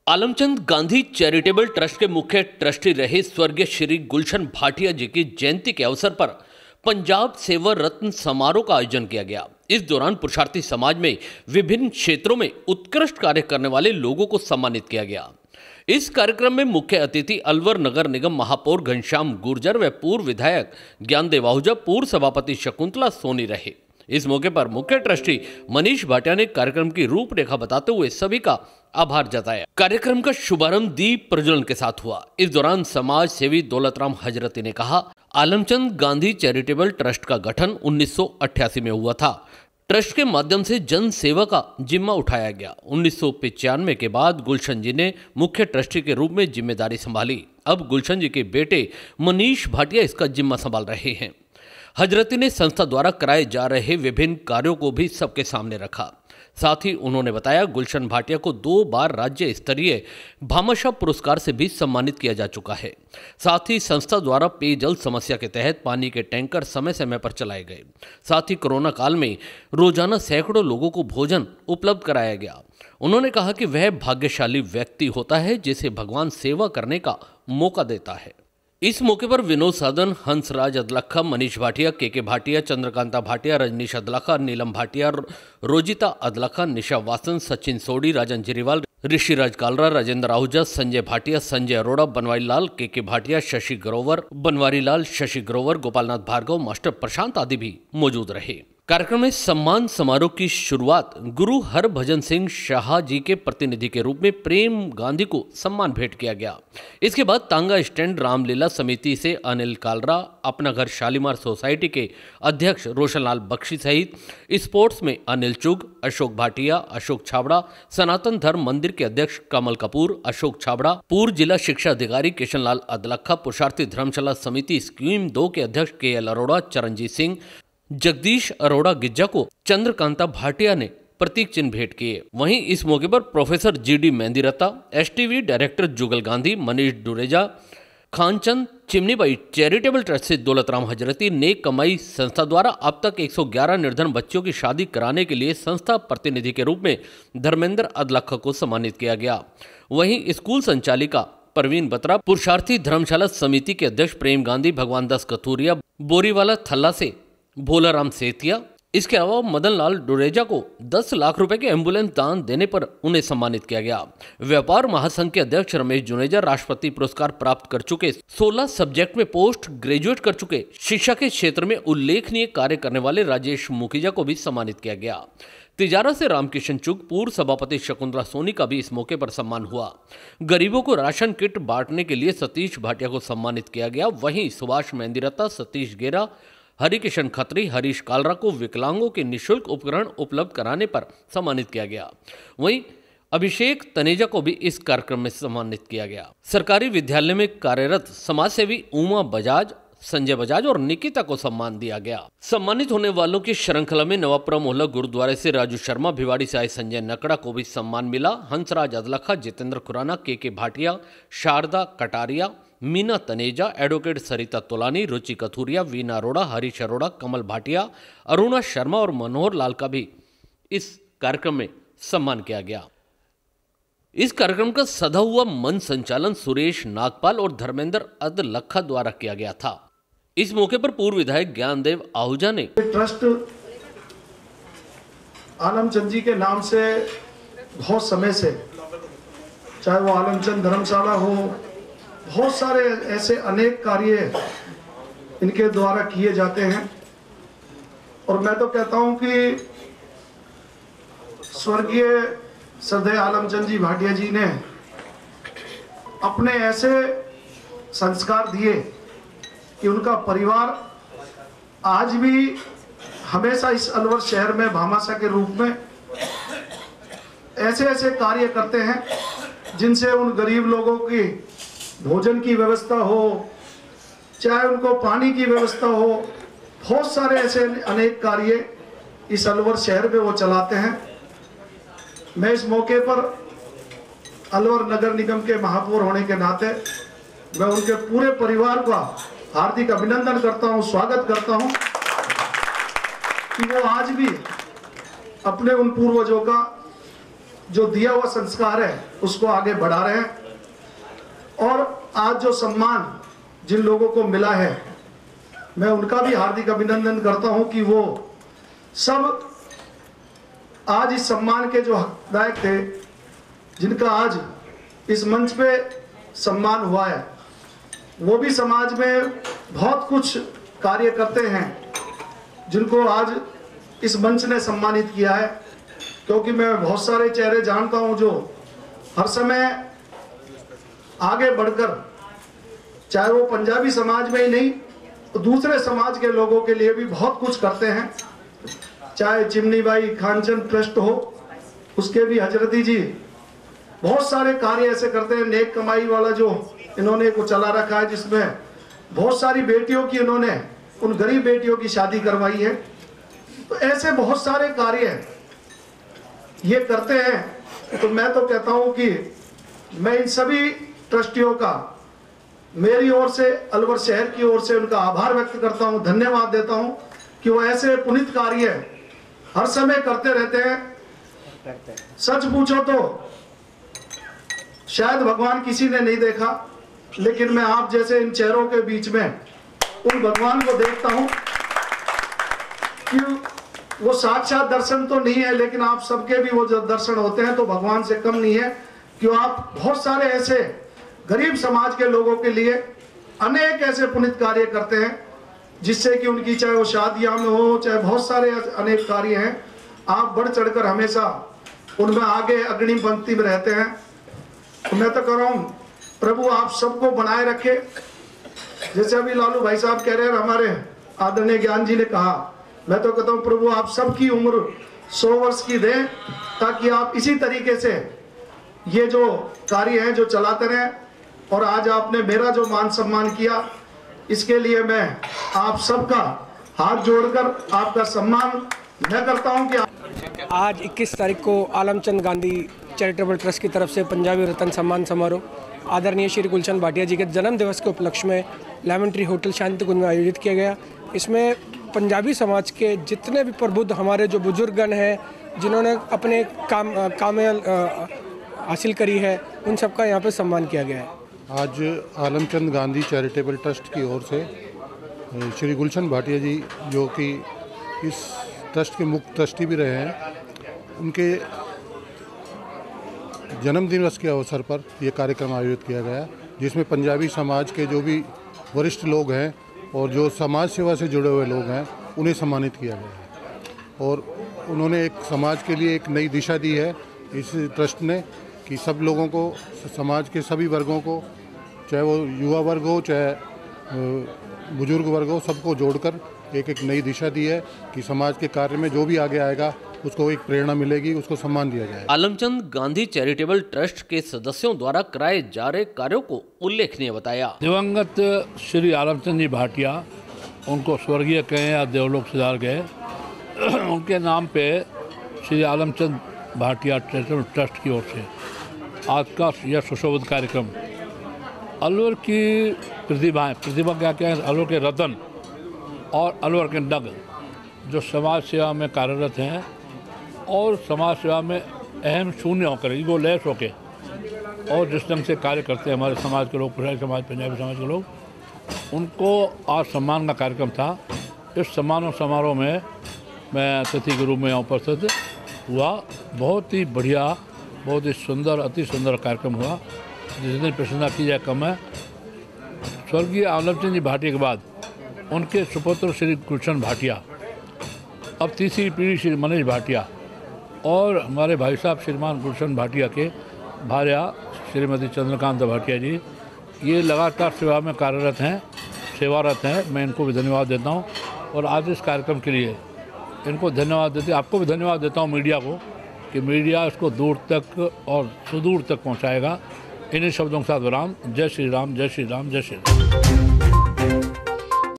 Alamchand Gandhi charitable trust के मुख्य trustee रहे स्वर्गीय श्री गुलशन भाटिया जी की जयंती के अवसर पर पंजाब सेवा रत्न समारोह का आयोजन किया गया। इस दौरान पुरुषार्थी समाज में विभिन्न क्षेत्रों में उत्कृष्ट कार्य करने वाले लोगों को सम्मानित किया गया। इस कार्यक्रम में मुख्य अतिथि अलवर नगर निगम महापौर घनश्याम गुर्जर व पूर्व विधायक ज्ञानदेव आहूजा, पूर्व सभापति शकुंतला सोनी रहे। इस मौके पर मुख्य ट्रस्टी मनीष भाटिया ने कार्यक्रम की रूपरेखा बताते हुए सभी का आभार जताया। कार्यक्रम का शुभारंभ दीप प्रज्वलन के साथ हुआ। इस दौरान समाज सेवी दौलतराम हजरती ने कहा, आलमचंद गांधी चैरिटेबल ट्रस्ट का गठन 1988 में हुआ था। ट्रस्ट के माध्यम से जन सेवा का जिम्मा उठाया गया। 1995 के बाद गुलशन जी ने मुख्य ट्रस्टी के रूप में जिम्मेदारी संभाली। अब गुलशन जी के बेटे मनीष भाटिया इसका जिम्मा संभाल रहे हैं। हजरती ने संस्था द्वारा कराए जा रहे विभिन्न कार्यों को भी सबके सामने रखा। साथ ही उन्होंने बताया, गुलशन भाटिया को 2 बार राज्य स्तरीय भामाशाह पुरस्कार से भी सम्मानित किया जा चुका है। साथ ही संस्था द्वारा पेयजल समस्या के तहत पानी के टैंकर समय समय पर चलाए गए। साथ ही कोरोना काल में रोजाना सैकड़ों लोगों को भोजन उपलब्ध कराया गया। उन्होंने कहा कि वह भाग्यशाली व्यक्ति होता है जिसे भगवान सेवा करने का मौका देता है। इस मौके पर विनोद साधन, हंसराज अदलखा, मनीष भाटिया, के भाटिया, चंद्रकांता भाटिया, रजनीश अदलखा, नीलम भाटिया, रोजिता अदलखा, निशा वासन, सचिन सोडी, राजन जिरीवाल, ऋषिराज कालरा, राजेंद्र आहूजा, संजय भाटिया, संजय अरोड़ा, बनवारी लाल, के भाटिया, शशि ग्रोवर, बनवारी लाल, शशि ग्रोवर, गोपालनाथ भार्गव, मास्टर प्रशांत आदि भी मौजूद रहे। कार्यक्रम में सम्मान समारोह की शुरुआत गुरु हरभजन सिंह शाह जी के प्रतिनिधि के रूप में प्रेम गांधी को सम्मान भेंट किया गया। इसके बाद तांगा स्टैंड रामलीला समिति से अनिल कालरा, अपना घर शालीमार सोसाइटी के अध्यक्ष रोशनलाल बख्शी सहित स्पोर्ट्स में अनिल चुग, अशोक भाटिया, अशोक छाबड़ा, सनातन धर्म मंदिर के अध्यक्ष कमल कपूर, अशोक छाबड़ा, पूर्व जिला शिक्षा अधिकारी किशनलाल अदलखा, पुरुषार्थी धर्मशाला समिति स्कीम 2 के अध्यक्ष KL अरोड़ा, चरणजीत सिंह, जगदीश अरोड़ा गिज्जा को चंद्रकांता भाटिया ने प्रतीक चिन्ह भेंट किए। वहीं इस मौके पर professor GD Mehndiratta, STV director Jugal Gandhi, Manish Dureja, Khanchand Chimnibai charitable trust से दौलतराम हजरती, नेक कमाई संस्था द्वारा अब तक 111 निर्धन बच्चों की शादी कराने के लिए संस्था प्रतिनिधि के रूप में धर्मेंद्र अदलखा को सम्मानित किया गया। वहीं स्कूल संचालिका परवीन बत्रा, पुरुषार्थी धर्मशाला समिति के अध्यक्ष प्रेम गांधी, भगवान दास कथूरिया, बोरीवाला थल्ला से भोलाराम सेतिया, इसके अलावा मदन लाल डुरेजा को 10 लाख रुपए के एम्बुलेंस दान देने पर उन्हें सम्मानित किया गया। व्यापार महासंघ के अध्यक्ष रमेश जुनेजा, राष्ट्रपति पुरस्कार प्राप्त कर चुके, 16 सब्जेक्ट में पोस्ट ग्रेजुएट कर चुके, शिक्षा के क्षेत्र में उल्लेखनीय कार्य करने वाले राजेश मुखीजा को भी सम्मानित किया गया। तिजारा से रामकिशन चुग, पूर्व सभापति शकुंतला सोनी का भी इस मौके पर सम्मान हुआ। गरीबों को राशन किट बांटने के लिए सतीश भाटिया को सम्मानित किया गया। वहीं सुभाष मेहंदीरत्ता, सतीश गेरा, हरिकिशन खत्री, हरीश कालरा को विकलांगों के निःशुल्क उपकरण उपलब्ध कराने पर सम्मानित किया गया। वहीं अभिषेक तनेजा को भी इस कार्यक्रम में सम्मानित किया गया। सरकारी विद्यालय में कार्यरत समाजसेवी उमा बजाज, संजय बजाज और निकिता को सम्मान दिया गया। सम्मानित होने वालों की श्रृंखला में नवापुरा मोहल्ला गुरुद्वारे से राजू शर्मा, भिवाड़ी से आए संजय नकड़ा को भी सम्मान मिला। हंसराज अदलखा, जितेंद्र खुराना, के भाटिया, शारदा कटारिया, मीना तनेजा, एडवोकेट सरिता तोलानी, रुचि कथूरिया, वीना अरोड़ा, हरीश अरोड़ा, कमल भाटिया, अरुणा शर्मा और मनोहर लाल का भी इस कार्यक्रम में सम्मान किया गया। इस कार्यक्रम का सधा हुआ मंच संचालन सुरेश नागपाल और धर्मेंद्र अदलखा द्वारा किया गया था। इस मौके पर पूर्व विधायक ज्ञानदेव आहूजा ने ट्रस्ट आलमचंद जी के नाम से बहुत समय से, चाहे वो आलमचंद धर्मशाला हो, बहुत सारे ऐसे अनेक कार्य इनके द्वारा किए जाते हैं। और मैं तो कहता हूं कि स्वर्गीय श्रद्धेय आलमचंद जी भाटिया जी ने अपने ऐसे संस्कार दिए कि उनका परिवार आज भी हमेशा इस अलवर शहर में भामाशाह के रूप में ऐसे ऐसे कार्य करते हैं जिनसे उन गरीब लोगों की भोजन की व्यवस्था हो, चाहे उनको पानी की व्यवस्था हो, बहुत सारे ऐसे अनेक कार्य इस अलवर शहर में वो चलाते हैं। मैं इस मौके पर अलवर नगर निगम के महापौर होने के नाते मैं उनके पूरे परिवार का हार्दिक अभिनंदन करता हूं, स्वागत करता हूं कि वो आज भी अपने उन पूर्वजों का जो दिया हुआ संस्कार है उसको आगे बढ़ा रहे हैं। और आज जो सम्मान जिन लोगों को मिला है, मैं उनका भी हार्दिक अभिनंदन करता हूं कि वो सब आज इस सम्मान के जो हकदार थे, जिनका आज इस मंच पे सम्मान हुआ है, वो भी समाज में बहुत कुछ कार्य करते हैं जिनको आज इस मंच ने सम्मानित किया है। क्योंकि मैं बहुत सारे चेहरे जानता हूं जो हर समय आगे बढ़कर, चाहे वो पंजाबी समाज में ही नहीं तो दूसरे समाज के लोगों के लिए भी बहुत कुछ करते हैं। चाहे चिमनी बाई खानचंद ट्रस्ट हो, उसके भी हजरती जी बहुत सारे कार्य ऐसे करते हैं। नेक कमाई वाला जो इन्होंने को चला रखा है, जिसमें बहुत सारी बेटियों की इन्होंने उन गरीब बेटियों की शादी करवाई है। तो ऐसे बहुत सारे कार्य ये करते हैं। तो मैं तो कहता हूं कि मैं इन सभी ट्रस्टियों का मेरी ओर से, अलवर शहर की ओर से उनका आभार व्यक्त करता हूं, धन्यवाद देता हूं कि वो ऐसे पुनीत कार्य हर समय करते रहते हैं। सच पूछो तो शायद भगवान किसी ने नहीं देखा, लेकिन मैं आप जैसे इन चेहरों के बीच में उन भगवान को देखता हूं कि वो साक्षात दर्शन तो नहीं है, लेकिन आप सबके भी वो जब दर्शन होते हैं तो भगवान से कम नहीं है। क्यों आप बहुत सारे ऐसे गरीब समाज के लोगों के लिए अनेक ऐसे पुनीत कार्य करते हैं, जिससे कि उनकी चाहे वो शादियां में हो, चाहे बहुत सारे अनेक कार्य हैं, आप बढ़ चढ़कर हमेशा उनमें आगे अग्रिम पंक्ति में रहते हैं। तो मैं तो कह रहा हूँ प्रभु आप सबको बनाए रखे। जैसे अभी लालू भाई साहब कह रहे हैं, हमारे आदरणीय ज्ञान जी ने कहा, मैं तो कहता हूँ प्रभु आप सबकी उम्र 100 वर्ष की दें, ताकि आप इसी तरीके से ये जो कार्य है जो चलाते रहें। और आज आपने मेरा जो मान सम्मान किया, इसके लिए मैं आप सबका हाथ जोड़कर आपका सम्मान मैं करता हूं कि आज 21 तारीख को आलमचंद गांधी चैरिटेबल ट्रस्ट की तरफ से पंजाबी रत्न सम्मान समारोह आदरणीय श्री गुलशन भाटिया जी के जन्म दिवस के उपलक्ष्य में लेमन ट्री होटल शांतिकुंज में आयोजित किया गया। इसमें पंजाबी समाज के जितने भी प्रबुद्ध हमारे जो बुजुर्गगण हैं, जिन्होंने अपने कामयाब हासिल करी है, उन सबका यहाँ पे सम्मान किया गया है। आज आलमचंद गांधी चैरिटेबल ट्रस्ट की ओर से श्री गुलशन भाटिया जी, जो कि इस ट्रस्ट के मुख्य ट्रस्टी भी रहे हैं, उनके जन्म दिवस के अवसर पर यह कार्यक्रम आयोजित किया गया, जिसमें पंजाबी समाज के जो भी वरिष्ठ लोग हैं और जो समाज सेवा से जुड़े हुए लोग हैं, उन्हें सम्मानित किया गया है। और उन्होंने एक समाज के लिए एक नई दिशा दी है इस ट्रस्ट ने, कि सब लोगों को, समाज के सभी वर्गों को, चाहे वो युवा वर्ग हो चाहे बुजुर्ग वर्ग हो, सबको जोड़कर एक नई दिशा दी है कि समाज के कार्य में जो भी आगे आएगा उसको एक प्रेरणा मिलेगी, उसको सम्मान दिया जाएगा। आलमचंद गांधी चैरिटेबल ट्रस्ट के सदस्यों द्वारा कराए जा रहे कार्यों को उल्लेखनीय बताया। दिवंगत श्री आलमचंद जी भाटिया, उनको स्वर्गीय कहें या देवलोक सिधार गए, उनके नाम पे श्री आलमचंद भाटिया चैरिटेबल ट्रस्ट की ओर से आज का यह सुशोभित कार्यक्रम अलवर की प्रतिभा क्या क्या है, अलवर के रतन और अलवर के नग जो समाज सेवा में कार्यरत हैं और समाज सेवा में अहम शून्य होकर, ईगो लेस होकर और जिस ढंग से कार्य करते हैं हमारे समाज के लोग, पुराने समाज, पंजाबी समाज के लोग, उनको आज सम्मान का कार्यक्रम था। इस सम्मान समारोह में मैं अतिथि के रूप में यहाँ उपस्थित हुआ। बहुत ही बढ़िया, बहुत ही सुंदर, अति सुंदर कार्यक्रम हुआ, जितनी प्रशंसा की जाए कम है। स्वर्गीय आलमचंद जी भाटिया के बाद उनके सुपुत्र श्री गुलशन भाटिया, अब तीसरी पीढ़ी श्री मनीष भाटिया और हमारे भाई साहब श्रीमान गुलशन भाटिया के भार्या श्रीमती चंद्रकांत भाटिया जी, ये लगातार सेवा में कार्यरत हैं, सेवारत हैं। मैं इनको भी धन्यवाद देता हूँ और आज इस कार्यक्रम के लिए इनको धन्यवाद देते, आपको भी धन्यवाद देता हूँ मीडिया को, कि मीडिया इसको दूर तक और सुदूर तक पहुँचाएगा। इन्हीं शब्दों के साथ विराम। जय श्री राम, जय श्री राम, जय श्री राम।